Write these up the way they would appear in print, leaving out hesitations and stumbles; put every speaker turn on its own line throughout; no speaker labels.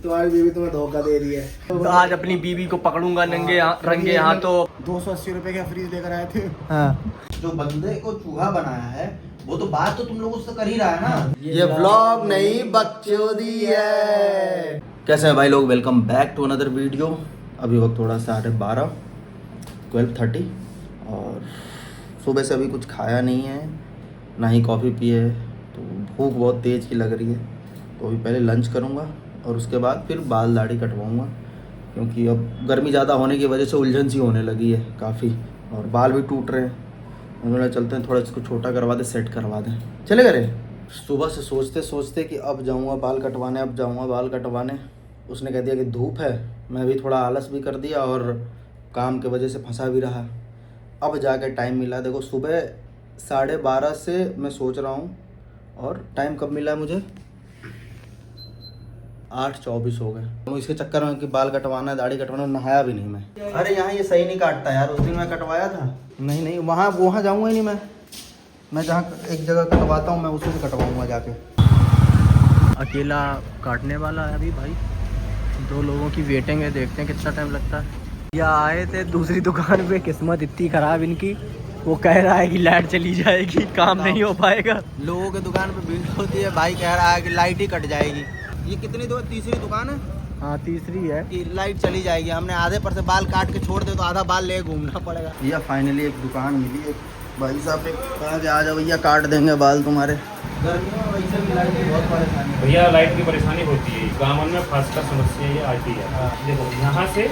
तुम्हारी बीवी तुम्हें धोखा दे रही है।
तो आज अपनी बीवी को पकड़ूंगा रंगे हाथों।
280 रुपए का फ्रीज लेकर आए थे।
हाँ।
जो बंदे को चूहा बनाया है वो तो बात तो तुम लोग उससे कर ही रहा है ना।
ये व्लॉग नहीं बकचोदी है।
कैसे हैं भाई लोग, welcome back to another video. अभी वक्त थोड़ा 12:30 12:30 और सुबह से अभी कुछ खाया नहीं है, ना ही कॉफ़ी पी है, तो भूख बहुत तेज़ की लग रही है। तो अभी पहले लंच करूँगा और उसके बाद फिर बाल दाढ़ी कटवाऊँगा, क्योंकि अब गर्मी ज़्यादा होने की वजह से उलझन सी होने लगी है काफ़ी, और बाल भी टूट रहे हैं। उन्होंने चलते हैं थोड़ा इसको छोटा करवा दे, सेट करवा दें, चले करे। सुबह से सोचते सोचते कि अब जाऊँगा बाल कटवाने, अब जाऊँगा बाल कटवाने। उसने कह दिया कि धूप है, मैं भी थोड़ा आलस भी कर दिया और काम की वजह से फंसा भी रहा। अब जाके टाइम मिला, देखो सुबह 12:30 से मैं सोच रहा हूँ, और टाइम कब मिला है मुझे? 8:24 हो गए। तो इसके चक्कर में कि बाल कटवाना है, दाढ़ी कटवाना है, नहाया भी नहीं मैं। अरे यहाँ ये सही नहीं काटता यार, उस दिन मैं कटवाया था। नहीं वहाँ जाऊँगा ही नहीं मैं जहाँ एक जगह कटवाता हूँ मैं उसी से कटवाऊँगा जाके।
अकेला काटने वाला है अभी भाई, 2 लोगों की वेटिंग है, देखते हैं कितना टाइम लगता है। या आए थे दूसरी दुकान पे, किस्मत इतनी खराब इनकी, वो कह रहा है कि लाइट चली जाएगी, काम नहीं हो पाएगा।
लोगों की दुकान पे भीड़ होती है, भाई कह रहा है कि लाइट ही कट जाएगी। ये कितनी तीसरी दुकान है?
हाँ तीसरी है
कि लाइट चली जाएगी। हमने आधे पर से बाल काट के छोड़ दे तो आधा बाल ले घूमना पड़ेगा। भैया फाइनली एक दुकान मिली है, भाई साहब ने कहा कि आ जाओ भैया, काट देंगे बाल तुम्हारे। गर्मियों में वैसे भी लाइट की बहुत परेशानी है
भैया, लाइट की परेशानी होती है गाँव में, खासकर समस्या ये आती है। देखो यहाँ से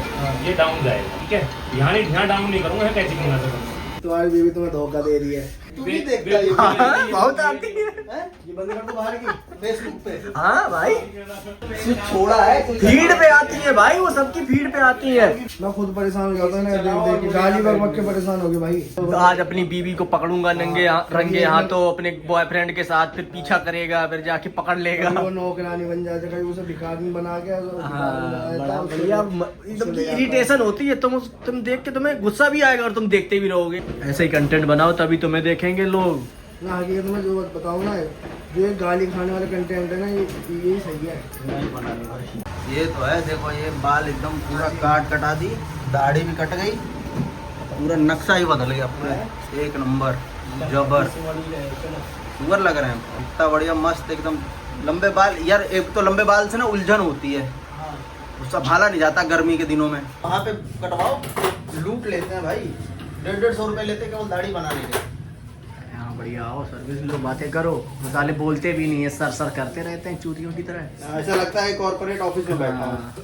ये डाउन जाएगा, ठीक है, यहाँ डाउन नहीं करूँगा, कैसे करना सकूँगा।
तुम्हारी बीवी तुम्हें धोखा दे रही है।
तू भी देखता है
हाँ, बहुत आती है।
ये बंद कर दो बाहर की फेसबुक पे।
हाँ भाई,
सिर्फ छोड़ा है
फीड पे आती है भाई, वो सबकी फीड पे आती है।
मैं खुद परेशान हो जाता हूँ ना देख देख के, गाली बक के परेशान हो गई भाई।
तो आज अपनी बीवी को पकड़ूंगा रंगे हाथों अपने बॉयफ्रेंड के साथ, फिर पीछा करेगा, फिर जाके पकड़ लेगा।
वो नौकरानी बन जाते, कहीं उसे भिखारी बना के।
हाँ, बड़ा भैया एकदम इरिटेशन होती है। तुम देख के तुम्हें गुस्सा भी आएगा और तुम देखते भी रहोगे। ऐसे ही कंटेंट बनाओ तभी तुम्हें देखेंगे लोग
ना। हकीकत में जो बात बताऊँ ना, ये गाली खाने वाले कंटेंट है ना, ये सही है।
नहीं बनानी भाई। ये तो है, देखो ये बाल एकदम पूरा कटा दी, दाढ़ी भी कट गई, पूरा नक्शा ही बदल गया पूरा। एक नंबर जबर सुगर लग रहे हैं, इतना बढ़िया मस्त एकदम। लंबे बाल यार, एक तो लंबे बाल से ना उलझन होती है, उसका भाला नहीं जाता गर्मी के दिनों में। वहाँ पे कटवाओ, लूट लेते हैं भाई, 150-150 रुपये लेते केवल दाढ़ी बनाने के।
हाँ बढ़िया, आओ सर्विस लो, बातें करो। साले बोलते भी नहीं है, सर करते रहते हैं चूतियों की तरह।
ऐसा लगता है कॉर्पोरेट ऑफिस में बैठा हूँ।
हाँ।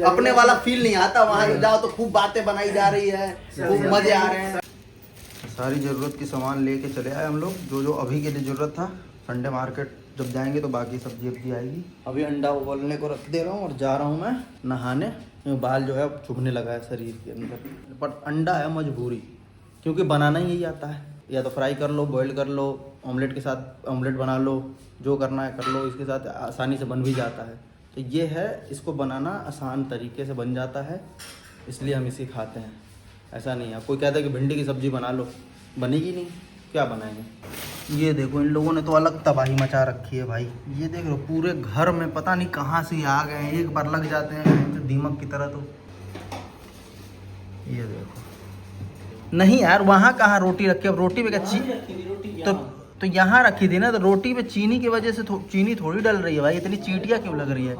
अपने वाला फील नहीं आता। वहाँ जाओ तो खूब बातें बनाई जा रही है, खूब मजे आ रहे हैं। सारी ज़रूरत की सामान लेके चले आए हम लोग, जो अभी के लिए ज़रूरत था। संडे मार्केट जब जाएंगे तो बाकी सब्जी वब्जी आएगी। अभी अंडा उबलने को रख दे रहा हूँ और जा रहा हूँ मैं नहाने। बाल जो है अब चुभने लगा है शरीर के अंदर, पर अंडा है मजबूरी, क्योंकि बनाना ही यही आता है। या तो फ्राई कर लो, बॉईल कर लो, ऑमलेट के साथ ऑमलेट बना लो, जो करना है कर लो, इसके साथ आसानी से बन भी जाता है। तो ये है, इसको बनाना आसान तरीके से बन जाता है, इसलिए हम इसे खाते हैं। ऐसा नहीं है कोई कहता है कि भिंडी की सब्ज़ी बना लो, बनेगी नहीं, क्या बनाएंगे। ये देखो इन लोगों ने तो अलग तबाही मचा रखी है भाई। ये देख लो पूरे घर में पता नहीं कहाँ से आ गए हैं, एक बार लग जाते हैं तो दीमक की तरह। तो ये देखो, नहीं यार वहाँ कहाँ रोटी रखी, अब रोटी पे क्या तो यहाँ रखी थी ना, तो रोटी पे चीनी की वजह से चीनी थोड़ी डल रही है भाई, इतनी चींटियाँ क्यों लग रही है।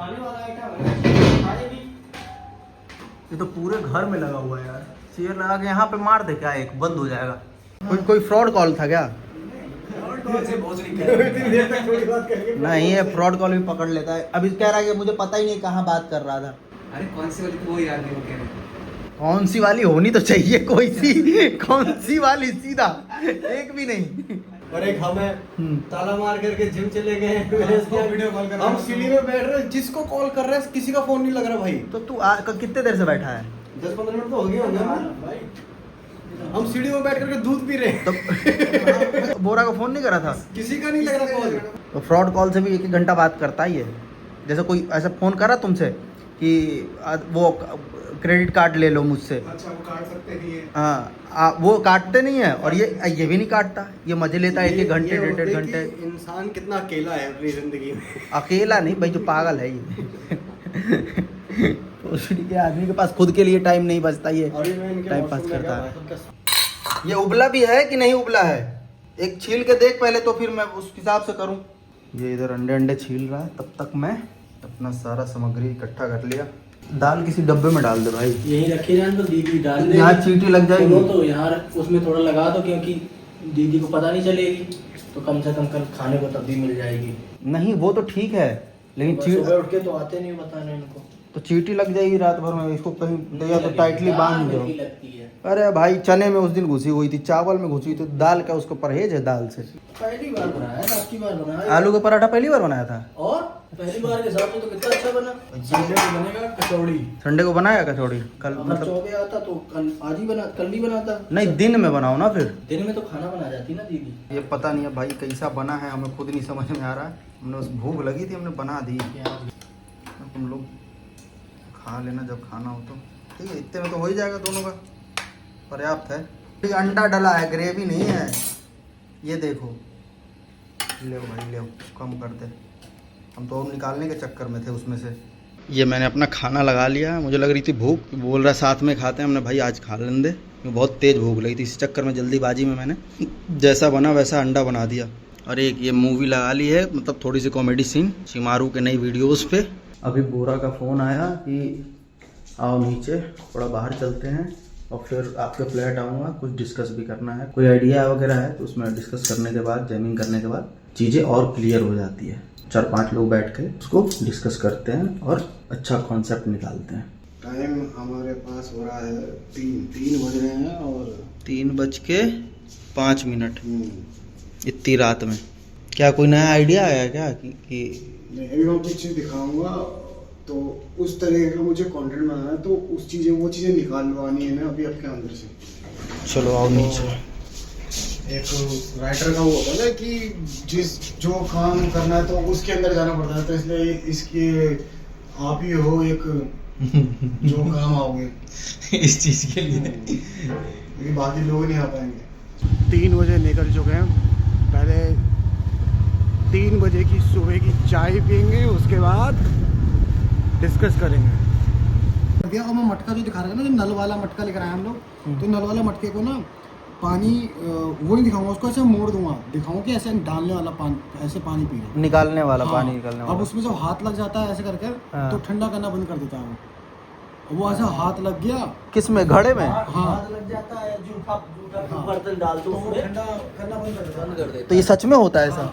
ये तो पूरे घर में लगा हुआ है यार। चेयर लगा के यहाँ पे मार दे क्या, एक बंद हो जाएगा। कोई फ्रॉड कॉल था क्या? नहीं, ये फ्रॉड कॉल भी पकड़ लेता है। अभी कह रहा है कि मुझे पता ही नहीं कहाँ बात कर रहा था।
अरे कौन सी वाली, वो याद नहीं वो कह रहे थे।
कौन सी वाली होनी तो चाहिए कोई सी, कौन सी वाली, सीधा एक भी नहीं।
और एक हम है, ताला मार करके जिम चले गए, वीडियो कॉल कर, हम सीढ़ी में बैठ रहे हैं, जिसको कॉल कर रहे हैं किसी का फोन नहीं लग रहा भाई।
तो तू कितने देर से बैठा है?
10-15 मिनट तो हो गए होंगे भाई। हम सीढ़ी में बैठ करके दूध पी रहे हैं।
तो बोरा का फोन नहीं करा था?
किसी का नहीं लग रहा कॉल।
तो फ्रॉड कॉल से भी 1-1 घंटा बात करता ही है। जैसे कोई ऐसा फोन करा तुमसे कि वो क्रेडिट कार्ड ले लो मुझसे।
अच्छा, वो काट सकते नहीं है।
हाँ, वो काटते नहीं है, और ये भी नहीं काटता, ये मजे लेता है 1-1 घंटे 1.5 घंटे।
इंसान कितना अकेला है अपनी जिंदगी में।
अकेला नहीं भाई, जो पागल है ये। भोसड़ी के आदमी के पास खुद के लिए टाइम नहीं बचता, ये
अभी मैं इनके
टाइम पास
वॉशरूम में
करता
गया,
है।
भाई साहब का
ये उबला भी है कि नहीं उबला है, एक छील के देख पहले, तो फिर मैं उस हिसाब से करूं। ये इधर अंडे अंडे छील रहा है, तब तक मैं अपना सारा सामग्री इकट्ठा कर लिया। दाल किसी डब्बे में डाल दे भाई,
यही रखी जाए तो दीदी डाल दे।
यहाँ चींटी लग जाएगी।
तो यहाँ उसमें थोड़ा लगा दो, क्योंकि दीदी को पता नहीं चलेगी, तो कम से कम कल खाने को तब भी मिल जाएगी।
नहीं वो तो ठीक है, लेकिन
सुबह उठ के तो आते नहीं बताने इनको।
तो चींटी लग जाएगी रात भर में, इसको कहीं या तो टाइटली बांध दो।
लगती है।
अरे भाई चने में उस दिन घुसी हुई थी, चावल में घुसी हुई थी, दाल का उसको परहेज है दाल से।
पहली बार बनाया था, आपकी बार बनाया।
आलू का पराठा पहली बार बनाया था,
और पहली बार के साथ में तो कितना अच्छा बना। संडे को बनेगा कचौड़ी।
संडे को बनाया कचौड़ी कल,
अगर
मतलब
चौबे आता तो कल आज ही बना, कल ही बनाता।
नहीं दिन में बनाओ ना, फिर
दिन में तो खाना बना जाती ना दीदी।
ये पता नहीं है भाई कैसा बना है, हमें खुद नहीं समझ में आ रहा है। हमने उस भूख लगी थी, हमने बना दी। तुम लोग खा लेना जब खाना हो तो, ठीक है। इतने में तो हो ही जाएगा, दोनों का पर्याप्त है। ठीक, अंडा डला है, ग्रेवी नहीं है। ये देखो, ले भाई ले, कम कर दे, हम तो और निकालने के चक्कर में थे उसमें से। ये मैंने अपना खाना लगा लिया, मुझे लग रही थी भूख, बोल रहा साथ में खाते हैं, हमने भाई आज खा लेने दे, बहुत तेज़ भूख लगी थी, इस चक्कर में जल्दीबाजी में मैंने जैसा बना वैसा अंडा बना दिया। और एक ये मूवी लगा ली है, मतलब थोड़ी सी कॉमेडी सीन शिमारू के नई वीडियोस पे। अभी बोरा का फ़ोन आया कि आओ नीचे थोड़ा बाहर चलते हैं, और फिर आपके फ्लैट आऊँगा, कुछ डिस्कस भी करना है, कोई आइडिया वगैरह है तो उसमें डिस्कस करने के बाद, जैमिंग करने के बाद चीज़ें और क्लियर हो जाती है। 4-5 लोग बैठ के उसको डिस्कस करते हैं और अच्छा कॉन्सेप्ट निकालते हैं।
टाइम हमारे पास हो रहा है 3 बज रहे हैं और
3:05। इतनी रात में क्या कोई नया आइडिया आया है क्या कि
नहीं, अभी मैं कुछ चीज़ दिखाऊंगा, तो उस तरह का मुझे कंटेंट बनाना है, तो वो चीज़ें निकालवानी है ना अभी आपके अंदर से।
चलो आओ नीचे।
एक राइटर का वो होता है ना कि जो काम करना है तो उसके अंदर जाना पड़ता है, तो इसलिए इसके आप ही हो एक जो काम आओगे
इस चीज़ के लिए,
क्योंकि बाकी लोग नहीं आ पाएंगे। 3 बजे निकल चुके हैं, पहले 3 बजे की सुबह की चाय पियेंगे, उसके बाद डिस्कस करेंगे। भैया मैं मटका जो दिखा रहा है ना, जो नल वाला मटका लेकर आए हम लोग, तो नल वाला मटके को ना पानी वो नहीं दिखाऊंगा, उसको ऐसे मोड़ दूंगा, दिखाऊंगा कि ऐसे डालने वाला पानी, ऐसे पानी पी रहा,
निकालने वाला
हाँ,
पानी निकालने वाला।
अब उसमें जब हाथ लग जाता है ऐसे करके,
हाँ।
तो ठंडा करना बंद कर देता है वो ऐसा हाथ लग गया,
किस में, घड़े में?
हाथ लग जाता है, जूठा बर्तन डाल दो,
तो वो ठंडा करना बंद कर देता है।
तो ये सच में होता है ऐसा?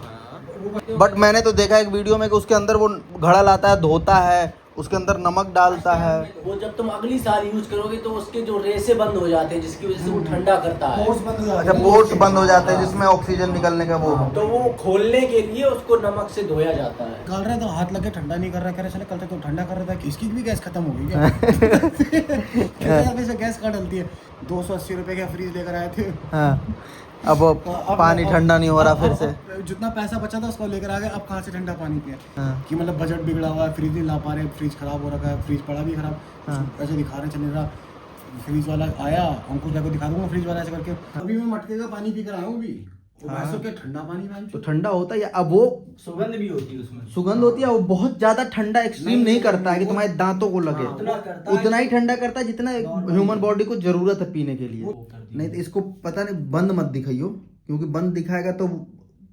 बट मैंने तो देखा एक वीडियो में कि उसके अंदर वो घड़ा लाता है, धोता है, उसके अंदर नमक डालता है।
वो जब तुम अगली साल यूज करोगे तो उसके जो रेसे बंद हो जाते हैं, जिसकी वजह से वो ठंडा करता है।
पोर्स बंद हो जाते
अच्छा,
हैं।
पोर्ट्स बंद हो जाते हैं जिसमें ऑक्सीजन निकलने का वो।
तो वो खोलने के लिए उसको नमक से धोया जाता है।
निकाल रहा है तो हाथ लगे, ठंडा नहीं कर रहा, कह रहे चले कल तक तो ठंडा कर रहा था, किसकी भी गैस खत्म हो गई क्या? वैसे गैस कहाँ डलती है? 280 रुपए का फ्रिज लेकर आए थे,
हाँ, अब वो पानी ठंडा नहीं हो रहा फिर से।
जितना पैसा बचा था उसको लेकर आ गए, अब कहाँ से ठंडा पानी पिए?
हाँ।
कि मतलब बजट बिगड़ा हुआ है, फ्रिज नहीं ला पा रहे, फ्रिज खराब हो रखा है, फ्रिज पड़ा भी खराब,
हाँ।
ऐसे दिखा रहे चले रहा। फ्रिज वाला आया, अंकुश भाई को दिखा दूंगा फ्रिज वाला ऐसे करके। अभी मैं मटके का पानी पी कर आया हूँ अभी, वैसे क्या ठंडा पानी मैम
तो ठंडा होता है या अब वो
सुगंध भी होती है उसमें।
सुगंध होती है, वो बहुत ज्यादा ठंडा एक्सट्रीम नहीं करता है कि तुम्हारे दांतों को लगे, उतना ही ठंडा करता है जितना ह्यूमन बॉडी को जरूरत है पीने के लिए। नहीं तो इसको पता नहीं, बंद मत दिखाइयो, क्योंकि बंद दिखाएगा तो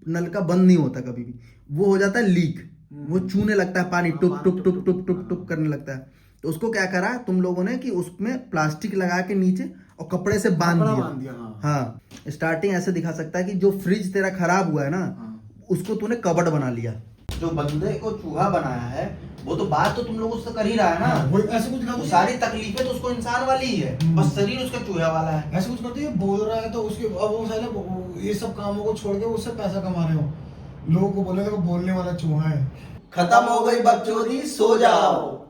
नल का बंद नहीं होता कभी भी, वो हो जाता है लीक, वो चूने लगता है पानी, टुप टुप टुप टुप टुप टुप करने लगता है। तो उसको क्या करा तुम लोगों ने कि उसमें प्लास्टिक लगा के नीचे और कपड़े से बांध दिया। हाँ, स्टार्टिंग ऐसे दिखा सकता है कि जो फ्रिज तेरा खराब हुआ है ना, उसको तूने कबर्ड बना लिया। जो बंदे को चूहा बनाया है वो तो बात तो तुम लोग उससे कर ही रहा है ना,
वो ऐसे कुछ दिखा,
वो सारी तकलीफें तो उसको इंसान वाली ही है, बस शरीर उसका चूहे वाला है।
ऐसे कुछ करते हैं, बोल रहा है तो उसके अब वो साले ये सब कामों को छोड़ के उससे पैसा कमा रहे हो, लोगों को बोले तो बोलने वाला चूहा है।
खत्म हो गई बकचोदी, सो जाओ।